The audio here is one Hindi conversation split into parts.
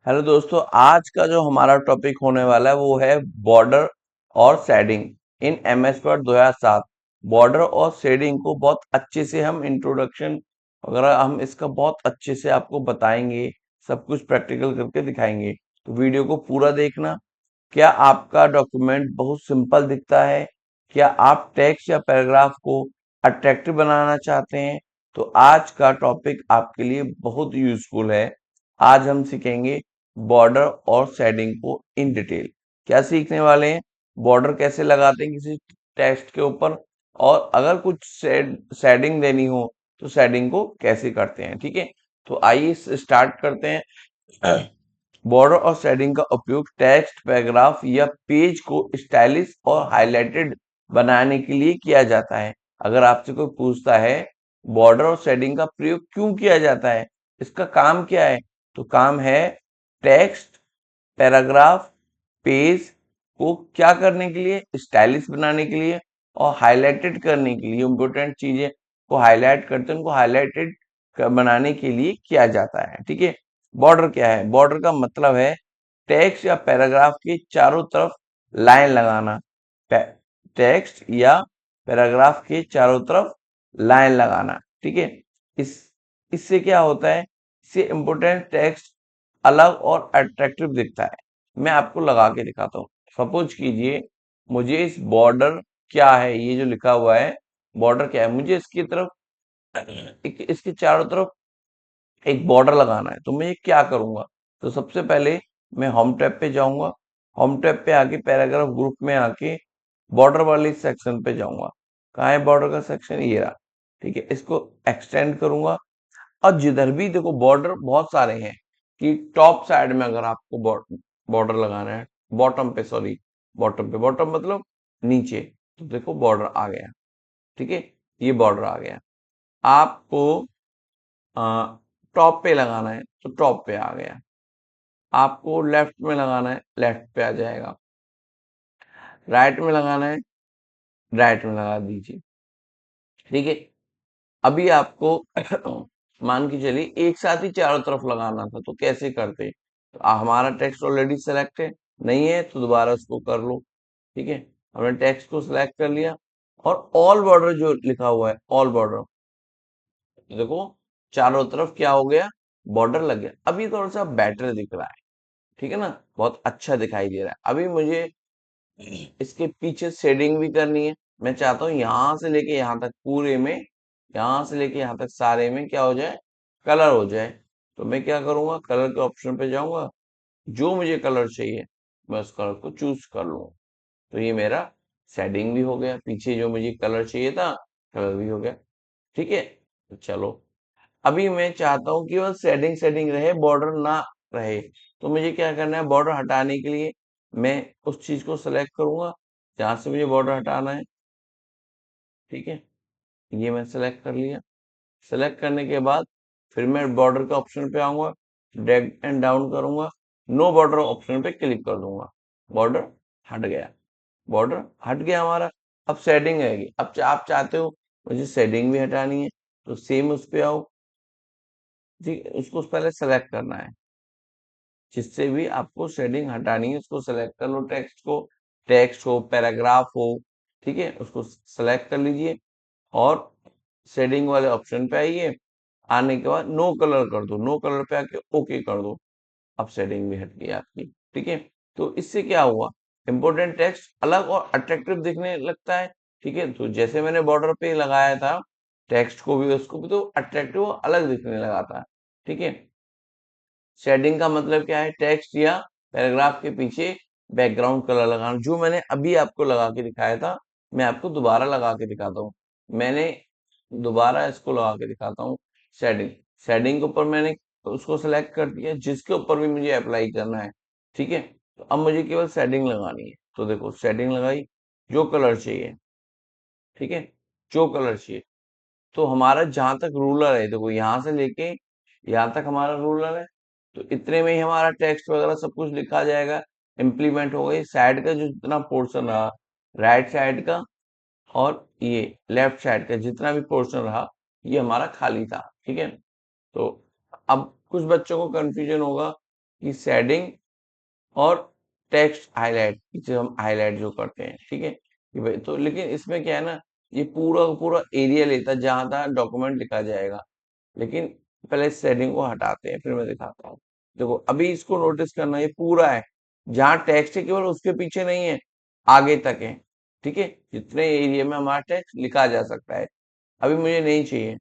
हेलो दोस्तों, आज का जो हमारा टॉपिक होने वाला है वो है बॉर्डर और shading in MS Word 2007। Border और शेडिंग को बहुत अच्छे से हम इंट्रोडक्शन वगैरह हम इसका बहुत अच्छे से आपको बताएंगे, सब कुछ प्रैक्टिकल करके दिखाएंगे। तो वीडियो को पूरा देखना। क्या आपका डॉक्यूमेंट बहुत सिंपल दिखता है? क्या आप टेक्स्ट या पैराग्राफ को अट्रैक्टिव बनाना चाहते हैं? तो आज का टॉपिक आपके लिए बहुत यूजफुल है। आज हम सीखेंगे बॉर्डर और शेडिंग को इन डिटेल। क्या सीखने वाले हैं? बॉर्डर कैसे लगाते हैं किसी टेक्स्ट के ऊपर, और अगर कुछ शेडिंग देनी हो तो शेडिंग को कैसे करते हैं। ठीक है, तो आइए स्टार्ट करते हैं। बॉर्डर और शेडिंग का उपयोग टेक्स्ट, पैराग्राफ या पेज को स्टाइलिश और हाईलाइटेड बनाने के लिए किया जाता है। अगर आपसे कोई पूछता है बॉर्डर और शेडिंग का प्रयोग क्यों किया जाता है, इसका काम क्या है, तो काम है टेक्स्ट, पैराग्राफ, पेज को क्या करने के लिए, स्टाइलिश बनाने के लिए और हाईलाइटेड करने के लिए। इंपोर्टेंट चीजें को हाईलाइट करते हैं, उनको हाईलाइटेड बनाने के लिए किया जाता है। ठीक है, बॉर्डर क्या है? बॉर्डर का मतलब है टेक्स्ट या पैराग्राफ के चारों तरफ लाइन लगाना। टेक्स्ट या पैराग्राफ के चारों तरफ लाइन लगाना। ठीक है, इस इससे क्या होता है, इससे इंपोर्टेंट टेक्स्ट अलग और अट्रैक्टिव दिखता है। मैं आपको लगा के दिखाता हूँ। सपोज कीजिए मुझे इस बॉर्डर क्या है, ये जो लिखा हुआ है बॉर्डर क्या है, मुझे इसकी तरफ इसके चारों तरफ एक बॉर्डर लगाना है। तो मैं ये क्या करूंगा, तो सबसे पहले मैं होम टैब पे जाऊंगा। होम टैब पे आके पैराग्राफ ग्रुप में आके बॉर्डर वाले सेक्शन पे जाऊंगा। कहाँ है बॉर्डर का सेक्शन? ये रहा। ठीक है, इसको एक्सटेंड करूंगा और जिधर भी देखो बॉर्डर बहुत सारे हैं कि टॉप साइड में अगर आपको बॉर्डर लगाना है, बॉटम पे, सॉरी, बॉटम पे, बॉटम मतलब नीचे, तो देखो बॉर्डर आ गया। ठीक है, ये बॉर्डर आ गया। आपको टॉप पे लगाना है तो टॉप पे आ गया। आपको लेफ्ट में लगाना है, लेफ्ट पे आ जाएगा। राइट में लगाना है, राइट में लगा दीजिए। ठीक है, अभी आपको मान के चलिए एक साथ ही चारों तरफ लगाना था, तो कैसे करते? तो हमारा टेक्स्ट ऑलरेडी सेलेक्ट है, नहीं है तो दोबारा उसको कर लो। ठीक है, हमने टेक्स्ट को सिलेक्ट कर लिया और ऑल बॉर्डर जो लिखा हुआ है, ऑल बॉर्डर, देखो चारों तरफ क्या हो गया, बॉर्डर लग गया। अभी थोड़ा सा बेटर दिख रहा है। ठीक है ना, बहुत अच्छा दिखाई दे रहा है। अभी मुझे इसके पीछे शेडिंग भी करनी है। मैं चाहता हूँ यहां से लेके यहाँ तक पूरे में, यहां से लेके यहाँ तक सारे में क्या हो जाए, कलर हो जाए। तो मैं क्या करूंगा, कलर के ऑप्शन पे जाऊंगा, जो मुझे कलर चाहिए मैं उस कलर को चूज कर लूंगा। तो ये मेरा शेडिंग भी हो गया, पीछे जो मुझे कलर चाहिए था कलर भी हो गया। ठीक है, तो चलो अभी मैं चाहता हूँ कि बस शेडिंग शेडिंग रहे, बॉर्डर ना रहे। तो मुझे क्या करना है, बॉर्डर हटाने के लिए मैं उस चीज को सेलेक्ट करूंगा जहां से मुझे बॉर्डर हटाना है। ठीक है, ये मैं सेलेक्ट कर लिया। सेलेक्ट करने के बाद फिर मैं बॉर्डर के ऑप्शन पे आऊंगा, ड्रैग एंड डाउन करूंगा, नो बॉर्डर ऑप्शन पे क्लिक कर दूंगा। बॉर्डर हट गया, बॉर्डर हट गया हमारा। अब शेडिंग रहेगी। अब आप चाहते हो मुझे शेडिंग भी हटानी है, तो सेम उस पे आओ। ठीक है, उसको पहले सेलेक्ट करना है, जिससे भी आपको शेडिंग हटानी है उसको सेलेक्ट कर लो। टेक्स्ट को, टेक्स्ट हो, पैराग्राफ हो, ठीक है, उसको सेलेक्ट कर लीजिए और शेडिंग वाले ऑप्शन पे आइए। आने के बाद नो कलर कर दो, नो कलर पे आके ओके कर दो। अब शेडिंग भी हट गई आपकी। ठीक है, तो इससे क्या हुआ, इंपोर्टेंट टेक्स्ट अलग और अट्रैक्टिव दिखने लगता है। ठीक है, तो जैसे मैंने बॉर्डर पे लगाया था टेक्स्ट को भी, उसको भी, तो अट्रैक्टिव अलग दिखने लगा था। ठीक है, शेडिंग का मतलब क्या है, टेक्स्ट या पैराग्राफ के पीछे बैकग्राउंड कलर लगाना। जो मैंने अभी आपको लगा के दिखाया था, मैं आपको दोबारा लगा के दिखाता हूँ। मैंने दोबारा इसको लगा के दिखाता हूँ। शेडिंग, शेडिंग के ऊपर मैंने उसको सेलेक्ट कर दिया जिसके ऊपर भी मुझे अप्लाई करना है। ठीक है, तो अब मुझे केवल शेडिंग लगानी है। तो देखो शेडिंग लगाई, जो कलर चाहिए, ठीक है, जो कलर चाहिए। तो हमारा जहां तक रूलर है, देखो यहां से लेके यहाँ तक हमारा रूलर है, तो इतने में ही हमारा टेक्स्ट वगैरह सब कुछ लिखा जाएगा, इम्प्लीमेंट हो गई। साइड का जो जितना पोर्शन रहा, राइट साइड का और ये लेफ्ट साइड का जितना भी पोर्शन रहा, ये हमारा खाली था। ठीक है, तो अब कुछ बच्चों को कंफ्यूजन होगा कि शेडिंग और टेक्स्ट हाईलाइट, जो हम हाईलाइट जो करते हैं, ठीक है कि भाई, तो लेकिन इसमें क्या है ना, ये पूरा का पूरा एरिया लेता है जहां तक डॉक्यूमेंट लिखा जाएगा। लेकिन पहले शेडिंग को हटाते हैं, फिर मैं दिखाता हूँ। देखो अभी इसको नोटिस करना, ये पूरा है, जहां टेक्स्ट है केवल उसके पीछे नहीं है, आगे तक है, ठीक है, जितने एरिया में हमारा टेक्स्ट लिखा जा सकता है। अभी मुझे नहीं चाहिए,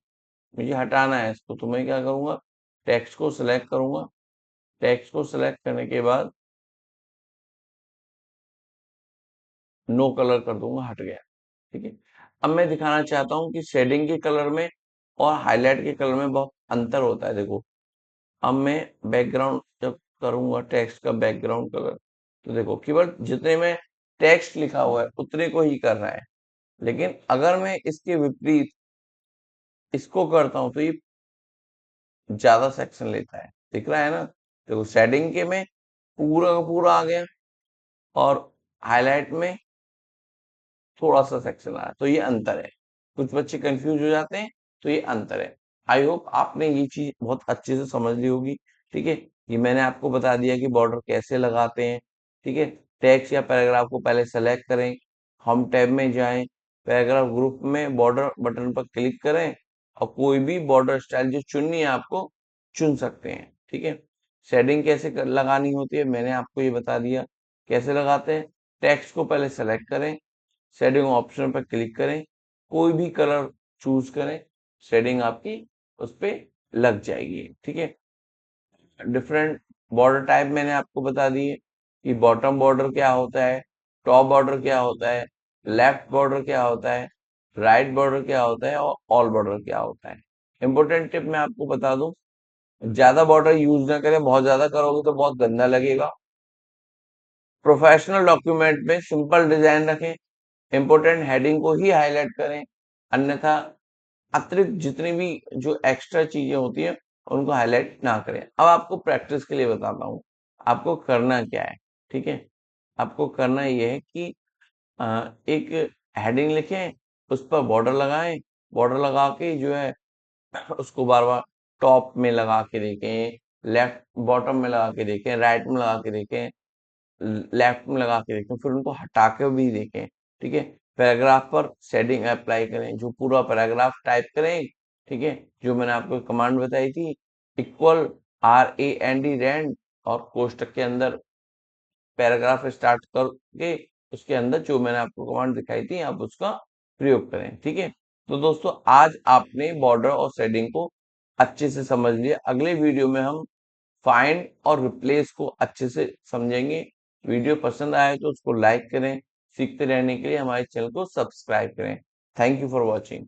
मुझे हटाना है इसको, तो मैं क्या करूंगा, टेक्स्ट को सिलेक्ट करूंगा। टेक्स्ट को सिलेक्ट करने के बाद नो कलर कर दूंगा, हट गया, ठीक है। अब मैं दिखाना चाहता हूँ कि शेडिंग के कलर में और हाईलाइट के कलर में बहुत अंतर होता है। देखो अब मैं बैकग्राउंड जब करूंगा टेक्स्ट का बैकग्राउंड कलर, तो देखो केवल जितने में टेक्स्ट लिखा हुआ है उतने को ही कर रहा है। लेकिन अगर मैं इसके विपरीत इसको करता हूं तो ये ज्यादा सेक्शन लेता है, दिख रहा है ना। देखो शेडिंग के में पूरा का पूरा आ गया, और हाईलाइट में थोड़ा सा सेक्शन आया, तो ये अंतर है। कुछ बच्चे कंफ्यूज हो जाते हैं, तो ये अंतर है। आई होप आपने ये चीज बहुत अच्छे से समझ ली होगी, ठीक है। ये मैंने आपको बता दिया कि बॉर्डर कैसे लगाते हैं, ठीक है। टेक्स्ट या पैराग्राफ को पहले सेलेक्ट करें, होम टैब में जाएं, पैराग्राफ ग्रुप में बॉर्डर बटन पर क्लिक करें, और कोई भी बॉर्डर स्टाइल जो चुननी है आपको चुन सकते हैं, ठीक है। शेडिंग कैसे लगानी होती है मैंने आपको ये बता दिया, कैसे लगाते हैं। टेक्स्ट को पहले सेलेक्ट करें, शेडिंग ऑप्शन पर क्लिक करें, कोई भी कलर चूज करें, शेडिंग आपकी उस पे लग जाएगी, ठीक है। डिफरेंट बॉर्डर टाइप मैंने आपको बता दिए कि बॉटम बॉर्डर क्या होता है, टॉप बॉर्डर क्या होता है, लेफ्ट बॉर्डर क्या होता है, राइट बॉर्डर क्या होता है, और ऑल बॉर्डर क्या होता है। इंपॉर्टेंट टिप मैं आपको बता दूं, ज्यादा बॉर्डर यूज ना करें, बहुत ज्यादा करोगे तो बहुत गंदा लगेगा। प्रोफेशनल डॉक्यूमेंट में सिंपल डिजाइन रखें, इंपोर्टेंट हेडिंग को ही हाईलाइट करें, अन्यथा अतिरिक्त जितनी भी जो एक्स्ट्रा चीजें होती है उनको हाईलाइट ना करें। अब आपको प्रैक्टिस के लिए बताता हूँ आपको करना क्या है, ठीक है। आपको करना ये है कि एक हेडिंग लिखें, उस पर बॉर्डर लगाएं, बॉर्डर लगा के जो है उसको बार बार टॉप में लगा के देखें, लेफ्ट बॉटम में लगा के देखें, राइट में लगा के देखें, लेफ्ट में लगा के देखें, फिर उनको हटा के भी देखें, ठीक है। पैराग्राफ पर शेडिंग अप्लाई करें, जो पूरा पैराग्राफ टाइप करें, ठीक है, जो मैंने आपको कमांड बताई थी, इक्वल RAND रैंड, और कोष्टक के अंदर पैराग्राफ स्टार्ट करके उसके अंदर जो मैंने आपको कमांड दिखाई थी आप उसका प्रयोग करें, ठीक है। तो दोस्तों आज आपने बॉर्डर और शेडिंग को अच्छे से समझ लिया। अगले वीडियो में हम फाइंड और रिप्लेस को अच्छे से समझेंगे। वीडियो पसंद आए तो उसको लाइक करें, सीखते रहने के लिए हमारे चैनल को सब्सक्राइब करें। Thank you for watching.